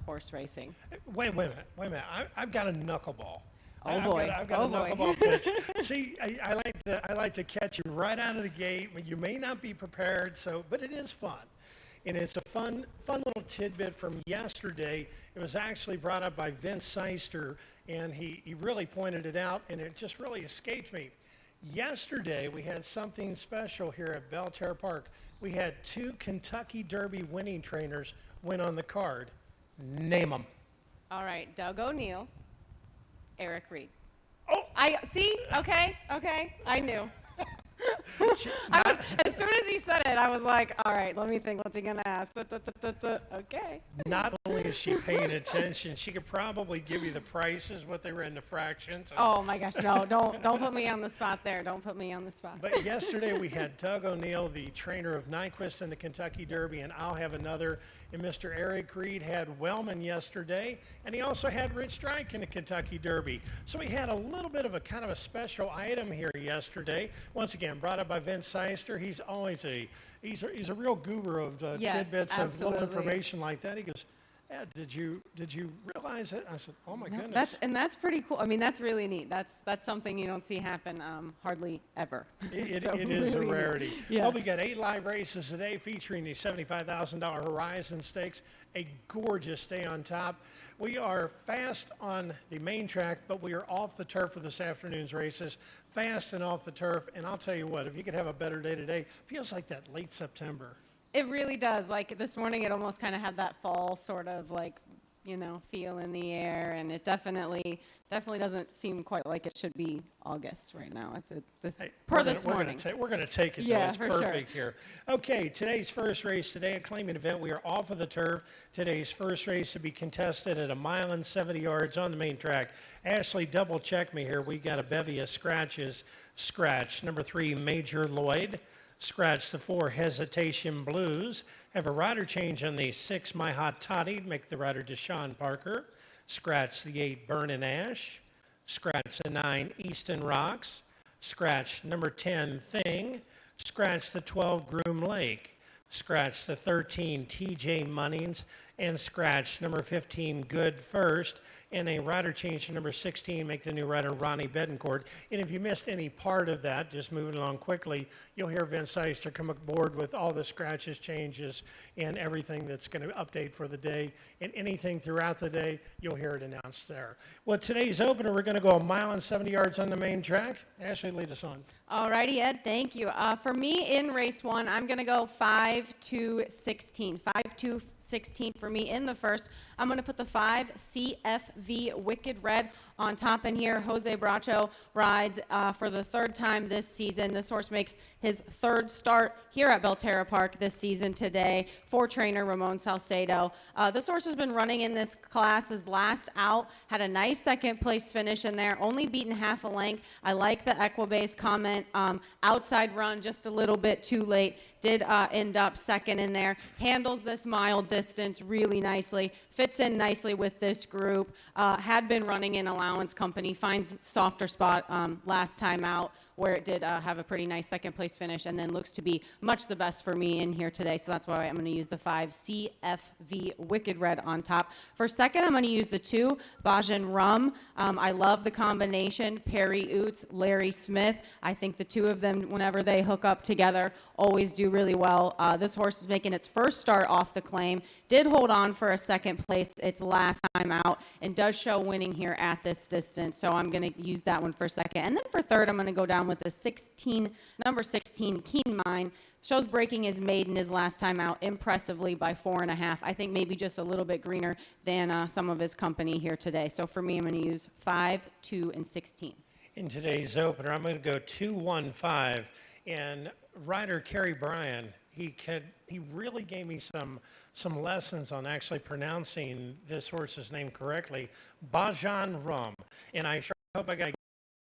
horse racing. Wait a minute. I've got a knuckleball. Oh boy. I've got Oh a boy. knuckleball pitch. See, I like to catch you right out of the gate. You may not be prepared, but it is fun. And it's a fun little tidbit from yesterday. It was actually brought up by Vince Seister, and he really pointed it out, and it just really escaped me. Yesterday, we had something special here at Belterra Park. We had 2 Kentucky Derby winning trainers win on the card. Name them. All right, Doug O'Neill, Eric Reed. Oh! I see. Okay. I knew. As soon as he said it, I was like, all right, let me think. What's he gonna ask? Okay. Not only is she paying attention, she could probably give you the prices, what they were in the fractions. Oh my gosh, no! Don't put me on the spot there. Don't put me on the spot. But yesterday we had Doug O'Neill, the trainer of Nyquist in the Kentucky Derby, and I'll have another. And Mr. Eric Reed had Wellman yesterday, and he also had Rich Strike in the Kentucky Derby. So we had a little bit of a kind of a special item here yesterday. Once again, brought up by Vince Seister. He's always he's a real guru of Yes, tidbits absolutely. of little information like that. He goes, yeah, did you realize it? I said, oh my goodness. That's pretty cool. I mean, that's really neat. That's something you don't see happen hardly ever. It So is a really neat. rarity. Yeah. Well, we got 8 live races today featuring the $75,000 Horizon Stakes, a gorgeous day on top. We are fast on the main track, but we are off the turf for this afternoon's races, fast and off the turf. And I'll tell you what, if you could have a better day today, feels like that late September. It really does. Like this morning, it almost kind of had that fall sort of like, feel in the air, and it definitely doesn't seem quite like it should be August right now. It's Hey, this morning. We're going to take it, though. Yeah, It's for perfect here. Okay, today's first race today, a claiming event. We are off of the turf. Today's first race to be contested at 1 mile and 70 yards on the main track. Ashley, double check me here. We got a bevy of scratches. Scratch number 3, Major Lloyd. Scratch the 4, Hesitation Blues. Have a rider change on the 6, My Hot Toddy, make the rider Deshaun Parker. Scratch the 8, Burnin' Ash. Scratch the 9, Easton Rocks. Scratch number 10, Thing. Scratch the 12, Groom Lake. Scratch the 13, TJ Munnings. And scratch number 15, Good First. And a rider change to number 16, make the new rider Ronnie Betancourt. And if you missed any part of that, just moving along quickly, you'll hear Vince Seister come aboard with all the scratches, changes, and everything that's going to update for the day. And anything throughout the day, you'll hear it announced there. Well, today's opener, we're going to go 1 mile and 70 yards on the main track. Ashley, lead us on. All righty, Ed, thank you. For me in race 1, I'm going to go 5-16. 5-16 for me in the first. I'm going to put the 5 CFV Wicked Red on top in here. Jose Bracho rides for the 3rd time this season. This horse makes his 3rd start here at Belterra Park this season today for trainer Ramon Salcedo. This horse has been running in this class. His last out had a nice 2nd place finish in there, only beaten half a length. I like the Equibase comment. Outside run just a little bit too late. Did end up 2nd in there. Handles this mile distance really nicely. Fits in nicely with this group. Had been running in allowance company. Finds softer spot last time out where it did have a pretty nice 2nd place finish, and then looks to be much the best for me in here today. So that's why I'm going to use the 5 CFV Wicked Red on top. For 2nd, I'm going to use the 2 Bajan Rum. I love the combination. Perry Oots, Larry Smith. I think the 2 of them, whenever they hook up together, always do really well. This horse is making its first start off the claim. Did hold on for a 2nd place its last time out, and does show winning here at this distance. So I'm going to use that one for 2nd. And then for 3rd, I'm going to go down with the number 16, Keen Mind. Shows breaking his maiden his last time out impressively by 4.5. I think maybe just a little bit greener than some of his company here today. So for me, I'm going to use 5, 2, and 16. In today's opener, I'm going to go 2-1-5. And rider Kerry Bryan, he really gave me some lessons on actually pronouncing this horse's name correctly, Bajan Rum. And I sure hope I got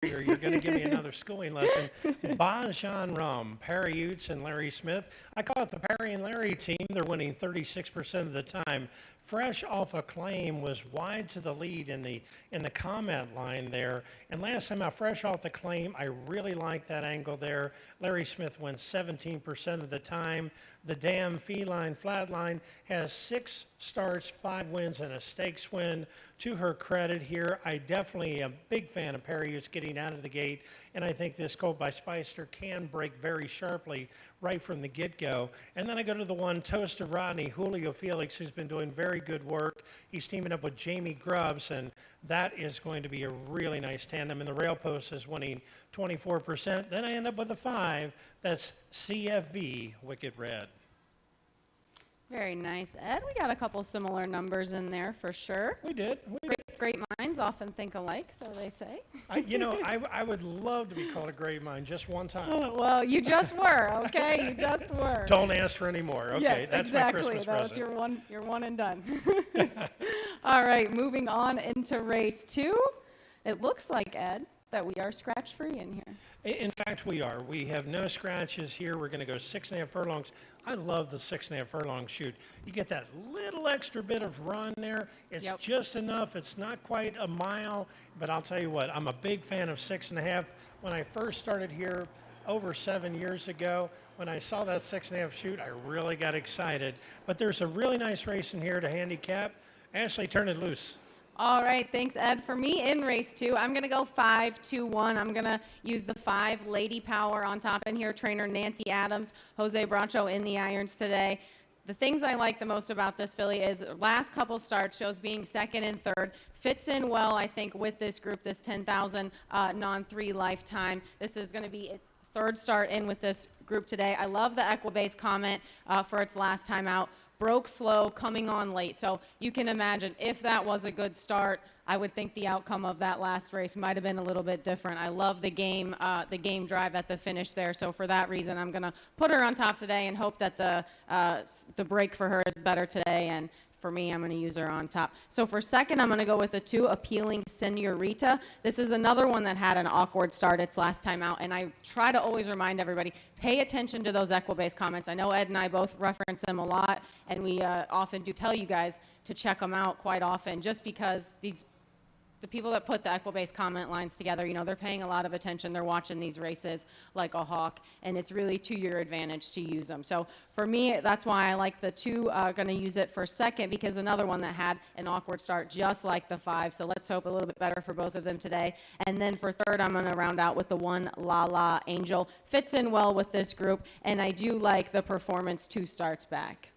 you're going to give me another schooling lesson. Bajan Rum, Perry Oots and Larry Smith. I call it the Perry and Larry team. They're winning 36% of the time. Fresh off a claim was wide to the lead in the comment line there. And last time out, fresh off the claim, I really like that angle there. Larry Smith wins 17% of the time. The Damn Feline Flatline has 6 starts, 5 wins, and a stakes win. To her credit here, I definitely am a big fan of Perry getting out of the gate, and I think this colt by Spicer can break very sharply right from the get-go. And then I go to the one, Toast of Rodney, Julio Felix, who's been doing very good work. He's teaming up with Jamie Grubbs, and that is going to be a really nice tandem. And the rail post is winning 24%. Then I end up with a 5. That's CFV Wicked Red. Very nice, Ed. We got a couple similar numbers in there for sure. We did. Great minds often think alike, so they say. I would love to be called a great mind just one time. Well, you just were, okay? You just were. Don't ask for any more. Okay, yes, that's exactly. my Christmas That's present. your one and done. All right, moving on into race 2. It looks like, Ed, that we are scratch-free in here. In fact, we are. We have no scratches here. We're going to go 6.5 furlongs. I love the 6.5 furlong shoot. You get that little extra bit of run there. It's just enough. It's not quite a mile, but I'll tell you what, I'm a big fan of 6.5. When I first started here over 7 years ago, when I saw that 6.5 shoot, I really got excited. But there's a really nice race in here to handicap. Ashley, turn it loose. All right, thanks, Ed. For me in race 2, I'm going to go 5-2-1. I'm going to use the 5 Lady Power on top in here. Trainer Nancy Adams, Jose Bracho in the irons today. The things I like the most about this filly is last couple starts shows being second and third. Fits in well, I think, with this group, this 10,000 non-3 lifetime. This is going to be its third start in with this group today. I love the Equibase comment for its last time out. Broke slow, coming on late. So you can imagine if that was a good start, I would think the outcome of that last race might have been a little bit different. I love the game drive at the finish there. So for that reason, I'm going to put her on top today and hope that the break for her is better today. And for me, I'm going to use her on top. So for second, I'm going to go with the 2 Appealing Senorita. This is another one that had an awkward start its last time out, and I try to always remind everybody, pay attention to those Equibase comments. I know Ed and I both reference them a lot, and we often do tell you guys to check them out quite often, just because the people that put the Equibase comment lines together, they're paying a lot of attention. They're watching these races like a hawk, and it's really to your advantage to use them. So for me, that's why I like the 2, going to use it for second, because another one that had an awkward start just like the 5. So let's hope a little bit better for both of them today. And then for third, I'm going to round out with the 1 La La Angel. Fits in well with this group, and I do like the performance 2 starts back.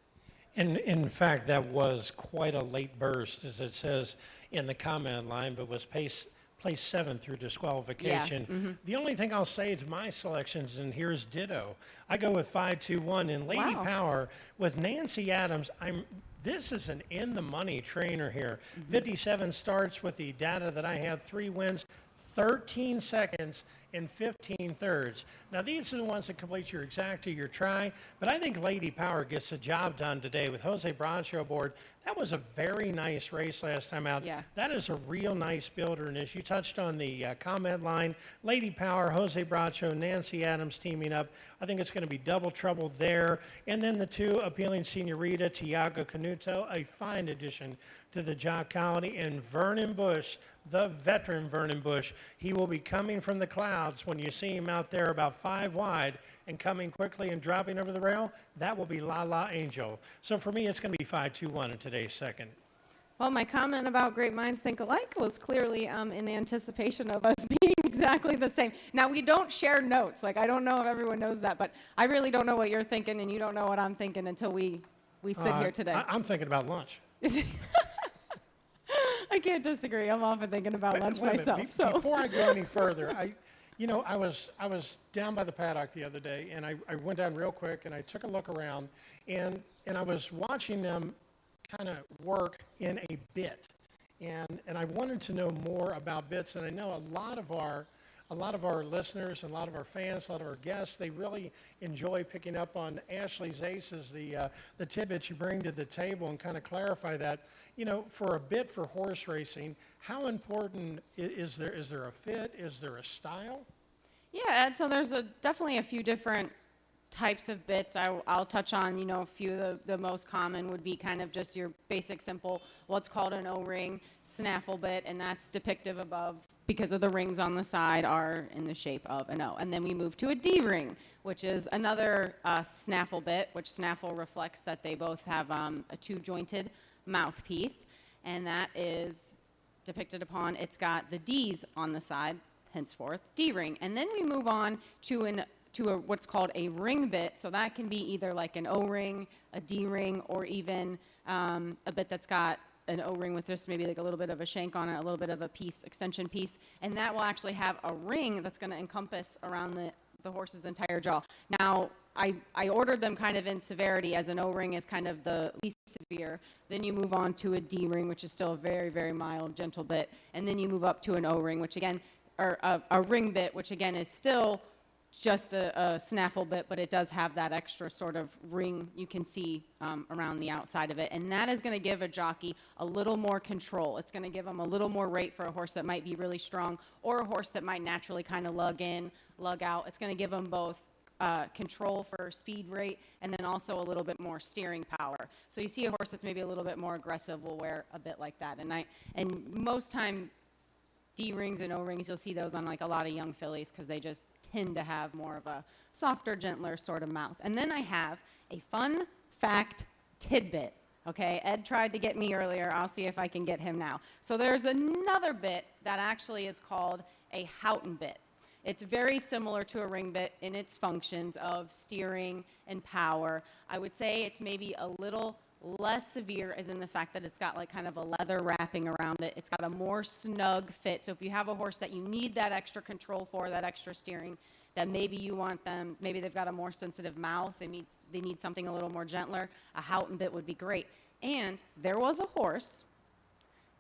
In fact, that was quite a late burst, as it says in the comment line, but was placed 7th through disqualification. Yeah. Mm-hmm. The only thing I'll say is my selections, and here's ditto. I go with 5-2-1 in Lady Power with Nancy Adams. This is an in-the-money trainer here. 57 starts with the data that I have, 3 wins, 13 seconds, and 15 thirds. Now, these are the ones that complete your exact or your try, but I think Lady Power gets the job done today with Jose Bracho aboard. That was a very nice race last time out. Yeah. That is a real nice builder, and as you touched on the comment line, Lady Power, Jose Bracho, Nancy Adams teaming up. I think it's going to be double trouble there. And then the 2 Appealing Senorita, Tiago Canuto, a fine addition to the jock colony, and Vernon Bush, the veteran Vernon Bush. He will be coming from the clouds when you see him out there about 5 wide and coming quickly and dropping over the rail. That will be La La Angel. So for me, it's going to be 5-2-1 in today's second. Well, my comment about great minds think alike was clearly in anticipation of us being exactly the same. Now, we don't share notes. I don't know if everyone knows that, but I really don't know what you're thinking, and you don't know what I'm thinking until we sit here today. I'm thinking about lunch. I can't disagree. I'm often thinking about lunch myself. Before I go any further, I was down by the paddock the other day, and I went down real quick, and I took a look around, and I was watching them kind of work in a bit, and I wanted to know more about bits, and I know a lot of our listeners, and a lot of our fans, a lot of our guests, they really enjoy picking up on Ashley's aces, the tidbits you bring to the table, and kind of clarify that. For a bit for horse racing, how important is there? Is there a fit? Is there a style? Yeah, and so there's definitely a few different types of bits, I'll touch on, a few of the most common would be kind of just your basic simple, what's called an O-ring snaffle bit, and that's depictive above because of the rings on the side are in the shape of an O. And then we move to a D-ring, which is another snaffle bit, which snaffle reflects that they both have a two-jointed mouthpiece, and that is depicted upon, it's got the D's on the side, henceforth D-ring. And then we move on to what's called a ring bit. So that can be either like an O-ring, a D-ring, or even a bit that's got an O-ring with just maybe like a little bit of a shank on it, a little bit of a extension piece. And that will actually have a ring that's going to encompass around the horse's entire jaw. Now, I ordered them kind of in severity, as an O-ring is kind of the least severe. Then you move on to a D-ring, which is still a very, very mild, gentle bit. And then you move up to an O-ring, which again, or a ring bit, which again is still just a snaffle bit, but it does have that extra sort of ring you can see around the outside of it. And that is going to give a jockey a little more control. It's going to give them a little more rate for a horse that might be really strong, or a horse that might naturally kind of lug in, lug out. It's going to give them both control for speed rate, and then also a little bit more steering power. So you see a horse that's maybe a little bit more aggressive will wear a bit like that. And most time, D-rings and O-rings, you'll see those on like a lot of young fillies because they just tend to have more of a softer, gentler sort of mouth. And then I have a fun fact tidbit. Okay, Ed tried to get me earlier. I'll see if I can get him now. So there's another bit that actually is called a Houghton bit. It's very similar to a ring bit in its functions of steering and power. I would say it's maybe a little less severe, as in the fact that it's got like kind of a leather wrapping around it. It's got a more snug fit. So if you have a horse that you need that extra control for, that extra steering, that maybe you want them, maybe they've got a more sensitive mouth, they need something a little more gentler, a Houghton bit would be great. And there was a horse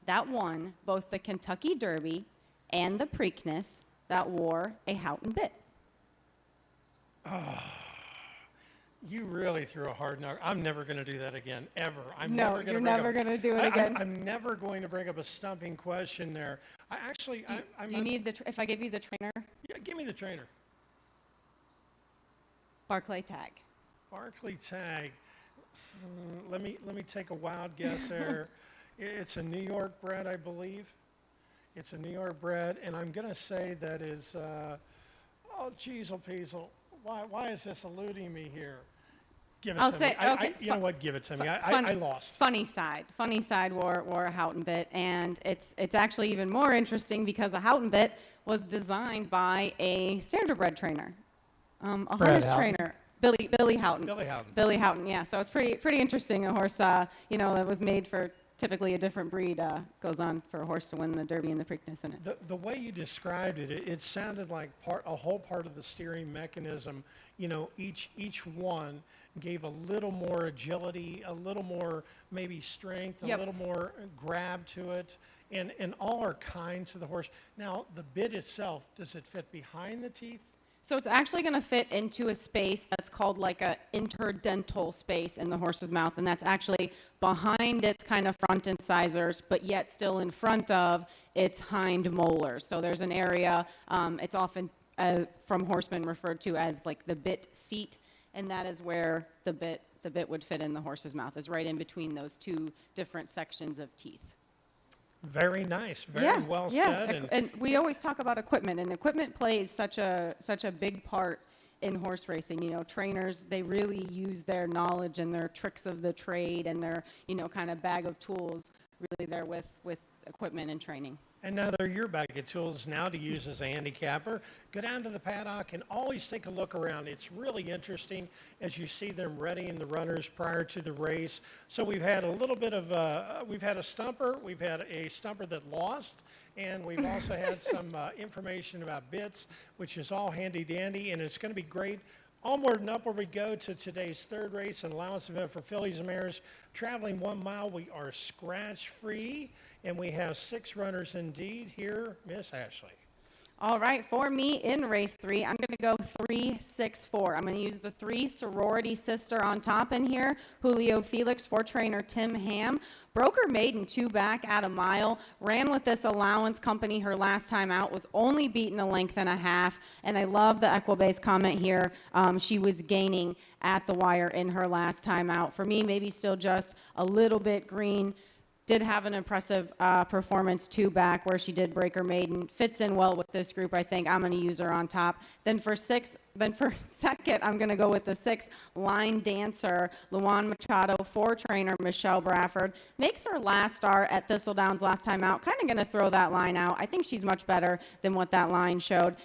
that won both the Kentucky Derby and the Preakness that wore a Houghton bit. You really threw a hard knock. I'm never going to do that again, ever. No, you're never going to do it again. I'm never going to bring up a stumping question there. Do you need if I give you the trainer? Yeah, give me the trainer. Barclay Tagg. Barclay Tagg. Let me take a wild guess there. It's a New York bred, I believe. It's a New York bred, and I'm going to say that is, oh, Jeezel Peasel. Why is this eluding me here? Give it to me. Okay. You know what? Give it to me. I lost. Funny Side wore a Houghton bit, and it's actually even more interesting because a Houghton bit was designed by a standardbred trainer, a harness trainer, Billy Houghton. Billy Houghton, yeah. So it's pretty interesting. A horse, that was made for typically a different breed goes on for a horse to win the Derby and the Preakness in it. The way you described it, it sounded like a whole part of the steering mechanism. Each one gave a little more agility, a little more maybe strength, a little more grab to it, and all are kind to the horse. Now, the bit itself, does it fit behind the teeth? So it's actually going to fit into a space that's called like a interdental space in the horse's mouth, and that's actually behind its kind of front incisors, but yet still in front of its hind molars. So there's an area, it's often from horsemen referred to as like the bit seat, and that is where the bit would fit in the horse's mouth, is right in between those two different sections of teeth. Very nice, very well said. And we always talk about equipment, and equipment plays such a big part in horse racing. Trainers, they really use their knowledge and their tricks of the trade and their, kind of bag of tools really there with equipment and training. And now they're your bag of tools now to use as a handicapper. Go down to the paddock and always take a look around. It's really interesting as you see them readying the runners prior to the race. So we've had a little bit of, we've had a stumper that lost, and we've also had some information about bits, which is all handy dandy, and it's going to be great. Onward and upward we go to today's third race, an allowance event for fillies and mares. Traveling 1 mile, we are scratch-free, and we have 6 runners indeed here. Miss Ashley. All right, for me in race 3, I'm going to go 364. I'm going to use the 3 sorority sister on top in here. Julio Felix, 4 trainer Tim Ham. Broke her maiden 2 back at a mile. Ran with this allowance company her last time out. Was only beaten a length and a half. And I love the Equibase comment here. She was gaining at the wire in her last time out. For me, maybe still just a little bit green. Did have an impressive performance 2 back where she did break her maiden. Fits in well with this group, I think. I'm going to use her on top. Then for second, I'm going to go with the 6 line dancer, Luan Machado, 4 trainer Michelle Bradford. Makes her last start at Thistledown's last time out. Kind of going to throw that line out. I think she's much better than what that line showed.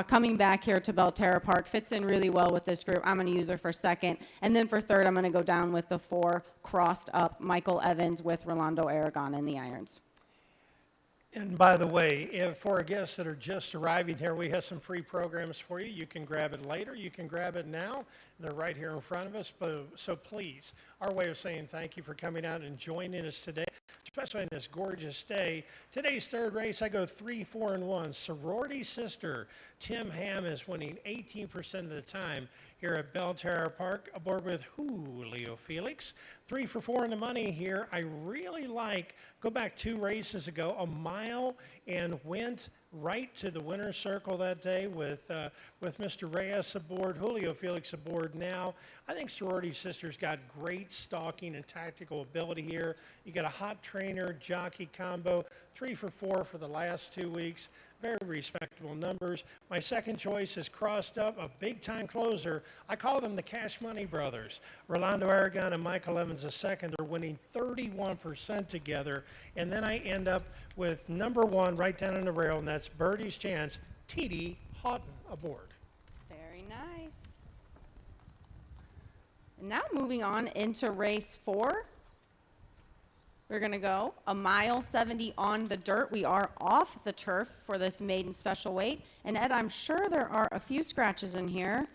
Coming back here to Belterra Park, fits in really well with this group. I'm going to use her for second. And then for third, I'm going to go down with the 4 crossed up Michael Evans with Rolando Aragon in the irons. And by the way, if for our guests that are just arriving here, we have some free programs for you. You can grab it later. You can grab it now. They're right here in front of us. So please, our way of saying thank you for coming out and joining us today, especially on this gorgeous day. Today's third race, I go 3, 4, and 1. Sorority sister Tim Ham is winning 18% of the time here at Belterra Park, aboard with Julio Felix. 3 for 4 in the money here. I really like, go back 2 races ago, a mile, and went right to the winner's circle that day with Mr. Reyes aboard, Julio Felix aboard now. I think Sorority Sisters got great stalking and tactical ability here. You got a hot trainer, jockey combo, 3 for 4 for the last 2 weeks. Very respectable numbers. My second choice is crossed up, a big-time closer. I call them the Cash Money Brothers. Rolando Aragon and Michael Evans II. They're winning 31% together. And then I end up with number 1 right down on the rail, and that's Birdie's Chance, T.D. Houghton aboard. Very nice. And now moving on into race 4. We're going to go a mile 70 on the dirt. We are off the turf for this maiden special weight. And Ed, I'm sure there are a few scratches in here.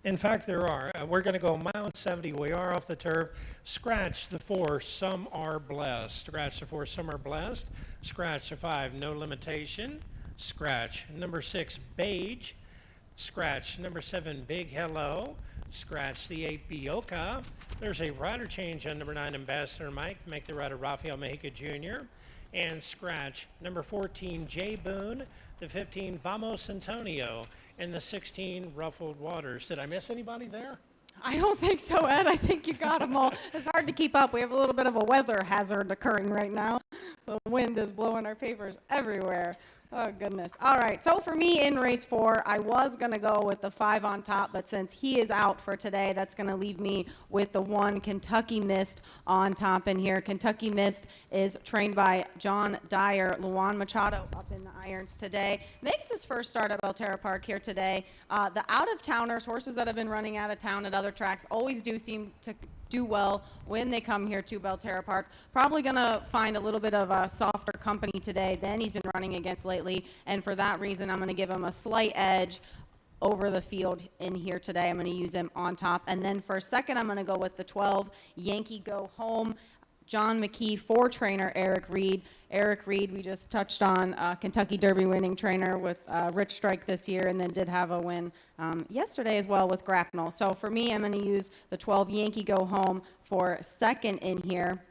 In fact, there are. We're going to go a mile and 70. We are off the turf. Scratch the 4, some are blessed. Scratch the 4, some are blessed. Scratch the 5, no limitation. Scratch number 6, beige. Scratch number 7, big hello. Scratch the 8, Bioka. There's a rider change on number 9, Ambassador Mike, to make the rider Rafael Mejica Jr. And scratch number 14, Jay Boone. The 15, Vamos Antonio. And the 16, Ruffled Waters. Did I miss anybody there? I don't think so, Ed. I think you got them all. It's hard to keep up. We have a little bit of a weather hazard occurring right now. The wind is blowing our papers everywhere. Oh, goodness. All right, so for me in race 4, I was going to go with the 5 on top, but since he is out for today, that's going to leave me with the 1 Kentucky Mist on top in here. Kentucky Mist is trained by John Dyer. Luan Machado up in the irons today. Makes his first start at Belterra Park here today. The out-of-towners, horses that have been running out of town at other tracks, always do seem to do well when they come here to Belterra Park. Probably going to find a little bit of a softer company today than he's been running against lately, and for that reason, I'm going to give him a slight edge over the field in here today. I'm going to use him on top, and then for second, I'm going to go with the 12 Yankee Go Home. John McKee, 4 trainer Eric Reed. Eric Reed, we just touched on, Kentucky Derby winning trainer with Rich Strike this year, and then did have a win yesterday as well with Grapnel. So for me, I'm going to use the 12 Yankee Go Home for second in here.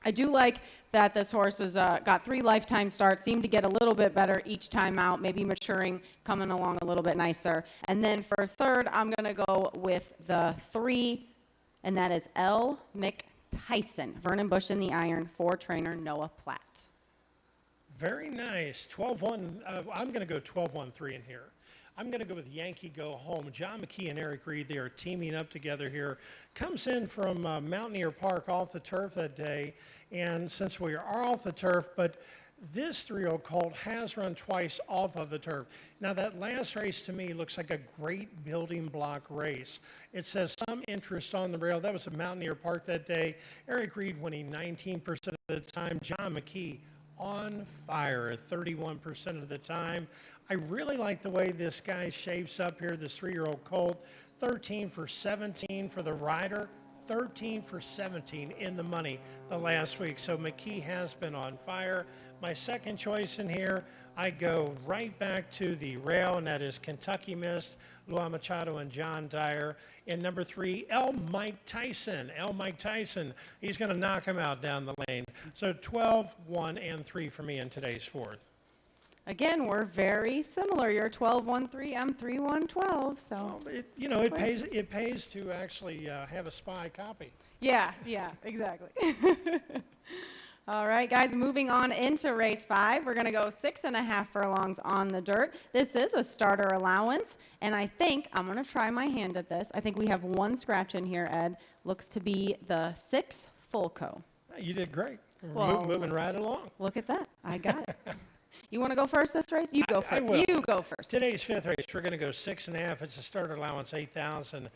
I do like that this horse has got 3 lifetime starts, seemed to get a little bit better each time out, maybe maturing, coming along a little bit nicer. And then for third, I'm going to go with the 3, and that is L. Tyson, Vernon Bush in the iron, 4 trainer Noah Platt. Very nice. 12-1. I'm going to go 12-1-3 in here. I'm going to go with Yankee Go Home. John McKee and Eric Reed, they are teaming up together here. Comes in from Mountaineer Park off the turf that day. And since we are off the turf, but this 3-year-old colt has run twice off of the turf. Now, that last race to me looks like a great building block race. It says some interest on the rail. That was at Mountaineer Park that day. Eric Reed winning 19% of the time. John McKee on fire at 31% of the time. I really like the way this guy shapes up here, this 3-year-old colt. 13 for 17 for the rider. 13 for 17 in the money the last week. So McKee has been on fire. My second choice in here, I go right back to the rail, and that is Kentucky Mist, Lua Machado and John Dyer. In number 3, L. Mike Tyson. L. Mike Tyson, he's going to knock him out down the lane. So 12, 1, and 3 for me in today's fourth. Again, we're very similar. You're 12-1-3, I'm 3-1-12, so. It pays to actually have a spy copy. Yeah, exactly. All right, guys, moving on into race 5. We're going to go 6.5 furlongs on the dirt. This is a starter allowance, and I think I'm going to try my hand at this. I think we have one scratch in here, Ed. Looks to be the 6 Fulco. You did great. Well, Moving right along. Look at that. I got it. You want to go first this race? You go first. I will. You go first. Today's fifth race, we're going to go 6.5. It's a starter allowance, 8,000.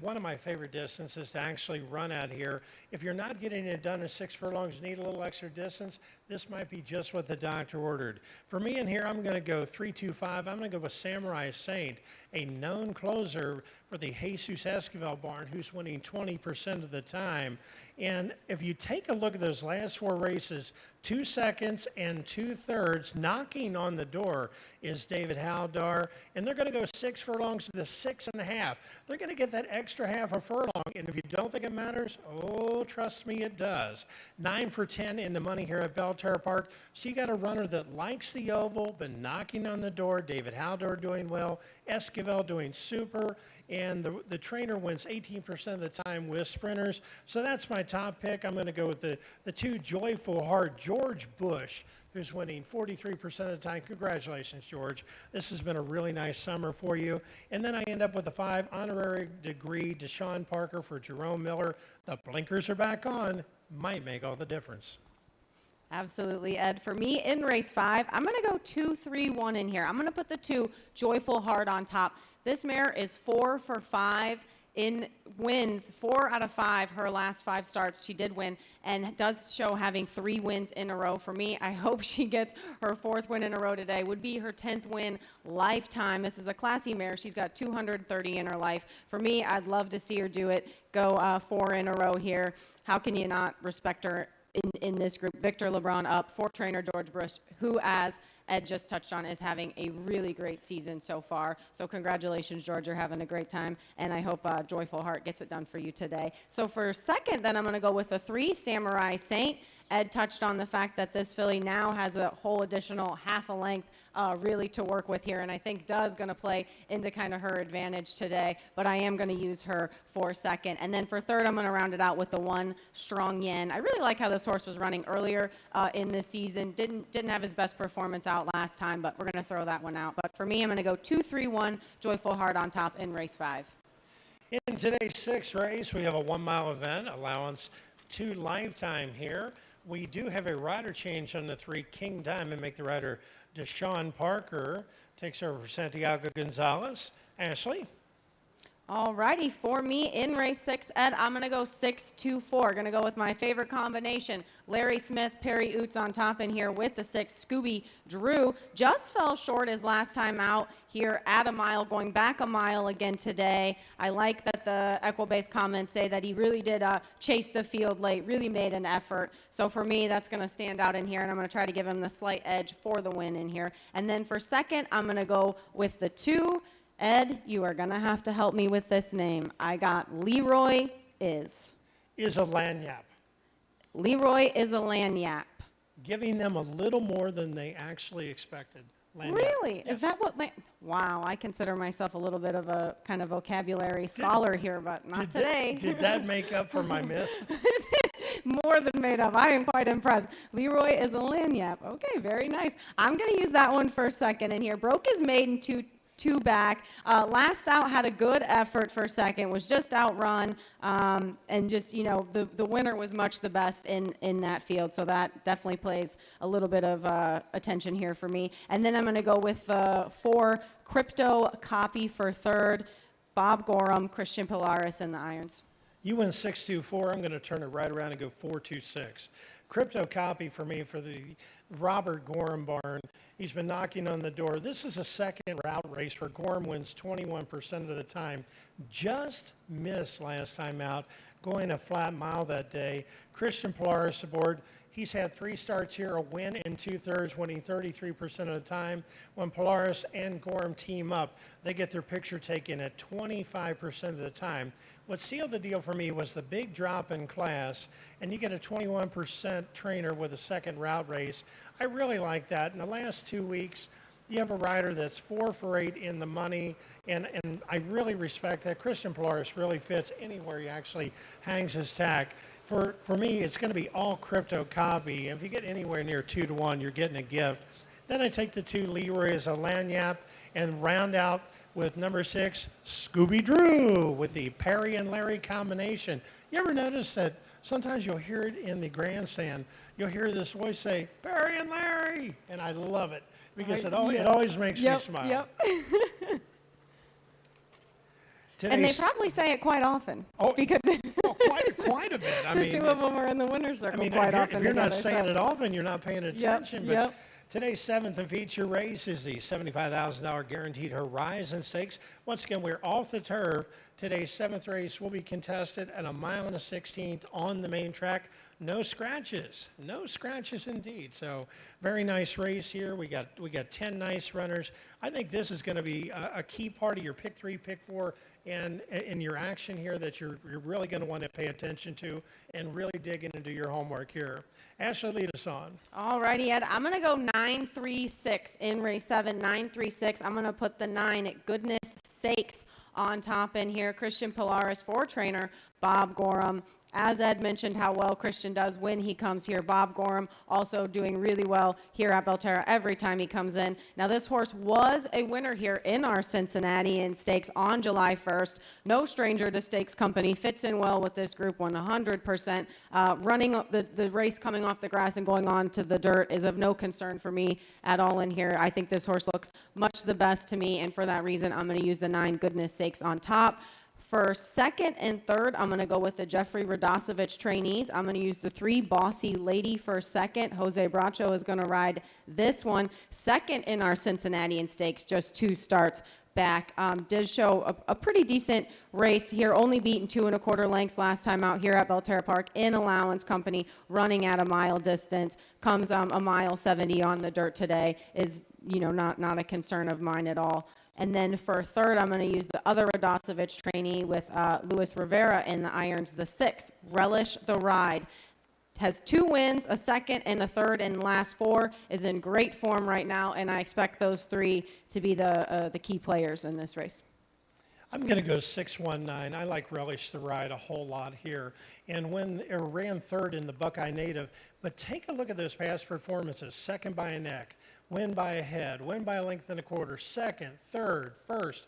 One of my favorite distances to actually run out here. If you're not getting it done in 6 furlongs, need a little extra distance, this might be just what the doctor ordered. For me in here, I'm going to go 3-2-5. I'm going to go with Samurai Saint, a known closer for the Jesus Esquivel barn, who's winning 20% of the time. And if you take a look at those last 4 races, 2 seconds and 2/3 knocking on the door is David Haldar, and they're going to go 6 furlongs to the 6.5. They're going to get that extra half a furlong, and if you don't think it matters, oh, trust me, it does. 9 for 10 in the money here at Belterra Park. So you got a runner that likes the oval, been knocking on the door. David Haldar doing well, Esquivel doing super, and the trainer wins 18% of the time with sprinters. So that's my top pick. I'm going to go with the 2 Joyful Heart, George Bush, who's winning 43% of the time. Congratulations, George. This has been a really nice summer for you. And then I end up with the 5 honorary degree Deshaun Parker for Jerome Miller. The blinkers are back on. Might make all the difference. Absolutely, Ed. For me, in race 5, I'm going to go 2-3-1 in here. I'm going to put the 2 Joyful Heart on top. This mare is 4 for 5 in wins, 4 out of 5, her last 5 starts. She did win and does show having 3 wins in a row. For me, I hope she gets her 4th win in a row today. Would be her 10th win lifetime. This is a classy mare. She's got 230 in her life. For me, I'd love to see her do it, go 4 in a row here. How can you not respect her in this group? Victor LeBron up for trainer George Bush, who, as Ed just touched on, is having a really great season so far. So congratulations, George. You're having a great time, and I hope Joyful Heart gets it done for you today. So for second, then I'm going to go with the 3 Samurai Saint. Ed touched on the fact that this filly now has a whole additional half a length really to work with here, and I think does going to play into kind of her advantage today, but I am going to use her for second. And then for third, I'm going to round it out with the 1 Strong Yen. I really like how this horse was running earlier in the season. Didn't have his best performance out last time, but we're going to throw that one out. But for me, I'm going to go 2-3-1 Joyful Heart on top in race 5. In today's 6th race, we have a 1-mile event, allowance 2 lifetime here. We do have a rider change on the 3 King Diamond, make the rider Deshaun Parker. Takes over for Santiago Gonzalez. Ashley? All righty, for me in race 6, Ed, I'm going to go 6-2-4. Going to go with my favorite combination, Larry Smith, Perry Oots on top in here with the 6, Scooby Drew. Just fell short his last time out here at a mile, going back a mile again today. I like that the Equibase comments say that he really did chase the field late, really made an effort. So for me, that's going to stand out in here, and I'm going to try to give him the slight edge for the win in here. And then for second, I'm going to go with the 2, Ed, you are going to have to help me with this name. I got Leroy Is. Is a lanyap. Leroy Is a Lanyap. Giving them a little more than they actually expected. Lanyap. Really? Yes. Is that what? Wow, I consider myself a little bit of a kind of vocabulary scholar here, but not today. Did that make up for my miss? More than made up. I am quite impressed. Leroy Is a Lanyap. Okay, very nice. I'm going to use that one for a second in here. Broke his maiden 2 back. Last out had a good effort for second, was just outrun, and just, you know, the winner was much the best in that field. So that definitely plays a little bit of attention here for me. And then I'm going to go with 4 Crypto Copy for third, Bob Gorham, Christian Pilaris, and the Irons. You win 624. I'm going to turn it right around and go 426. Crypto copy for me for the Robert Gorham barn. He's been knocking on the door. This is a second route race where Gorham wins 21% of the time. Just missed last time out, going a flat mile that day. Christian Polaris aboard. He's had 3 starts here, a win and 2/3, winning 33% of the time. When Polaris and Gorham team up, they get their picture taken at 25% of the time. What sealed the deal for me was the big drop in class, and you get a 21% trainer with a second route race. I really like that. In the last 2 weeks, you have a rider that's 4 for 8 in the money, and I really respect that. Christian Polaris really fits anywhere he actually hangs his tack. For me, it's going to be all crypto copy. If you get anywhere near 2-1, you're getting a gift. Then I take the 2 Leroy as a lanyap and round out with number 6, Scooby Drew, with the Perry and Larry combination. You ever notice that sometimes you'll hear it in the grandstand? You'll hear this voice say, Perry and Larry, and I love it because it always makes me smile. Yep. And they probably say it quite often. Because quite a bit. I mean, the 2 of them are in the winner's circle quite often. If you're not together, saying it often, you're not paying attention. Yep. But today's 7th and feature race is the $75,000 Guaranteed Horizon Stakes. Once again, we're off the turf. Today's 7th race will be contested at 1 1/16 on the main track. No scratches indeed. So very nice race here. We got 10 nice runners. I think this is going to be a key part of your pick 3, pick 4, and in your action here that you're really going to want to pay attention to and really dig in and do your homework here. Ashley, lead us on. All righty, Ed. I'm going to go 9-3-6 in race 7. 9-3-6. I'm going to put the 9 at Goodness Sakes on top in here. Christian Polaris for trainer Bob Gorham. As Ed mentioned how well Christian does when he comes here, Bob Gorham also doing really well here at Belterra every time he comes in. Now, this horse was a winner here in our Cincinnati in stakes on July 1st. No stranger to stakes company, fits in well with this group 100%. Running the race coming off the grass and going on to the dirt is of no concern for me at all in here. I think this horse looks much the best to me, and for that reason, I'm going to use the 9 Goodness Sakes on top. For second and third, I'm going to go with the Jeffrey Radosevich trainees. I'm going to use the 3 Bossy Lady for second. Jose Bracho is going to ride this one. Second in our Cincinnati in stakes, just 2 starts back. Did show a pretty decent race here, only beaten 2 1/4 lengths last time out here at Belterra Park in allowance company, running at a mile distance. Comes a 1:70 on the dirt today. Is not a concern of mine at all. And then for third, I'm going to use the other Radosevich trainee with Luis Rivera in the irons, the 6, Relish the Ride. Has 2 wins, a second and a third, and last 4, is in great form right now, and I expect those 3 to be the key players in this race. I'm going to go 6-1-9. I like Relish the Ride a whole lot here. And when it ran third in the Buckeye Native, but take a look at those past performances. Second by a neck, win by a head, win by a length and a quarter, second, third, first.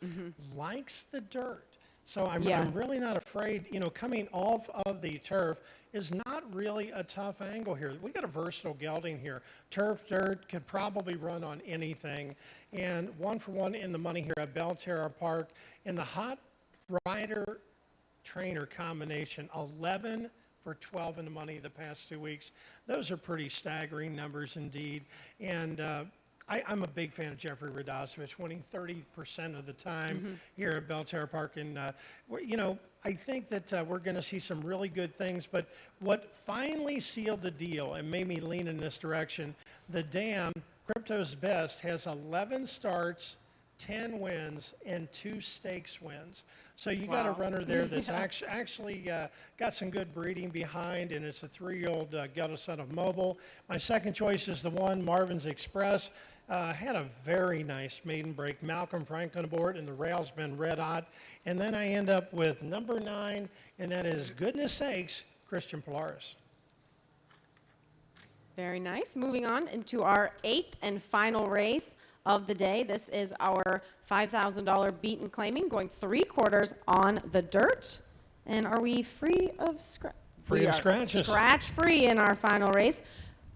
Likes the dirt. So I'm really not afraid. Coming off of the turf is not really a tough angle here. We got a versatile gelding here. Turf, dirt, could probably run on anything. And 1 for 1 in the money here at Belterra Park. In the hot rider trainer combination, 11 for 12 in the money the past 2 weeks. Those are pretty staggering numbers indeed. And I'm a big fan of Jeffrey Radosevich, winning 30% of the time here at Belterra Park. And, I think that we're going to see some really good things. But what finally sealed the deal and made me lean in this direction, the Dam, Crypto's Best, has 11 starts, 10 wins, and 2 stakes wins. So you got a runner there that's actually got some good breeding behind, and it's a 3-year-old gelded son of Mobile. My second choice is the 1, Marvin's Express. Had a very nice maiden break. Malcolm Franklin aboard, and the rail's been red hot. And then I end up with number 9, and that is Goodness Sakes, Christian Polaris. Very nice. Moving on into our 8th and final race of the day. This is our $5,000 beaten claiming, going 3/4 on the dirt. And are we free of scratch? Free of scratches. Scratch free in our final race.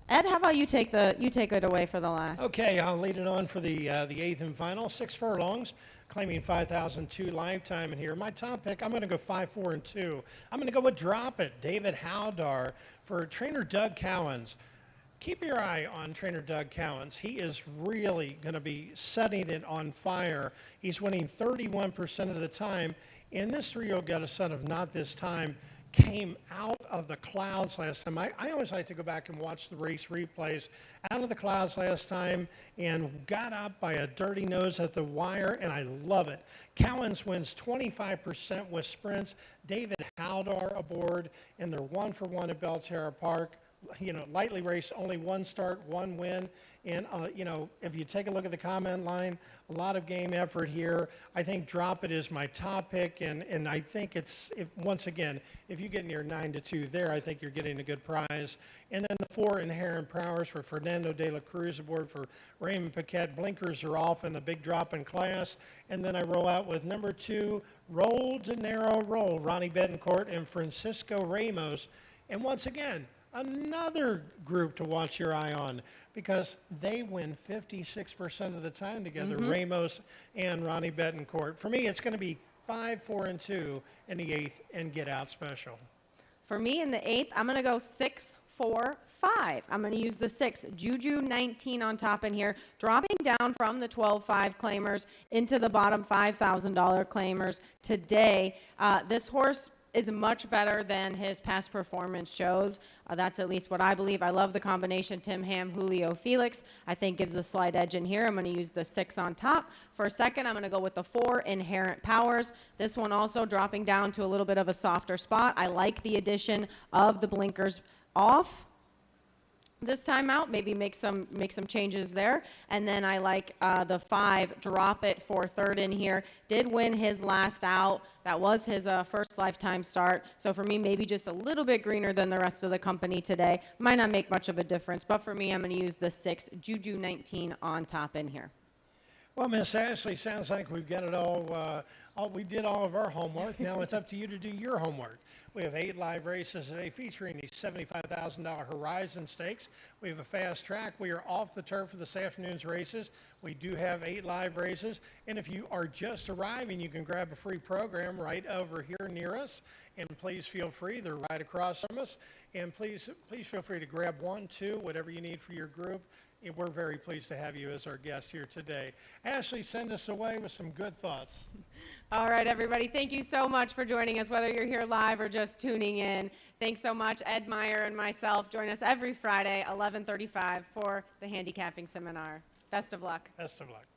Ed, how about you take it away for the last? Okay, I'll lead it on for the eighth and final. 6 furlongs, claiming 5,002 lifetime in here. My top pick, I'm going to go 5, 4, and 2. I'm going to go with Drop It, David Howdar for trainer Doug Cowens. Keep your eye on trainer Doug Cowens. He is really going to be setting it on fire. He's winning 31% of the time. And this 3-year-old got a son of Not This Time came out of the clouds last time. I always like to go back and watch the race replays. Out of the clouds last time and got up by a dirty nose at the wire, and I love it. Cowens wins 25% with sprints. David Howdar aboard, and they're 1-for-1 at Belterra Park. You know, lightly raced, only 1 start, 1 win. And, you know, if you take a look at the comment line, a lot of game effort here. I think Drop It is my top pick, and I think it's, once again, if you get near 9-2 there, I think you're getting a good prize. And then the 4 Inherent Powers for Fernando de la Cruz aboard for Raymond Paquette. Blinkers are off in a big drop in class. And then I roll out with number 2, Roll De Niro Roll, Ronnie Betancourt and Francisco Ramos. And once again, another group to watch your eye on because they win 56% of the time together, Ramos and Ronnie Betancourt. For me, it's going to be 5, 4, and 2 in the 8th and Get Out Special. For me in the 8th, I'm going to go 6, 4, 5. I'm going to use the 6, Juju 19 on top in here, dropping down from the 12-5 claimers into the bottom $5,000 claimers today. This horse is much better than his past performance shows. That's at least what I believe. I love the combination Tim Ham, Julio Felix. I think gives a slight edge in here. I'm going to use the 6 on top. For a second, I'm going to go with the 4 Inherent Powers. This one also dropping down to a little bit of a softer spot. I like the addition of the blinkers off this time out, maybe make some changes there. And then I like the 5 Drop It for 3rd in here. Did win his last out. That was his first lifetime start. So for me, maybe just a little bit greener than the rest of the company today. Might not make much of a difference, but for me, I'm going to use the 6 Juju 19 on top in here. Well, Miss Ashley, sounds like we've got it all. We did all of our homework. Now it's up to you to do your homework. We have 8 live races today featuring the $75,000 Horizon Stakes. We have a fast track. We are off the turf for this afternoon's races. We do have 8 live races. And if you are just arriving, you can grab a free program right over here near us. And please feel free. They're right across from us. And please feel free to grab 1, 2, whatever you need for your group. And we're very pleased to have you as our guest here today. Ashley, send us away with some good thoughts. All right, everybody. Thank you so much for joining us, whether you're here live or just tuning in. Thanks so much. Ed Meyer and myself join us every Friday, 11:35 for the handicapping seminar. Best of luck. Best of luck.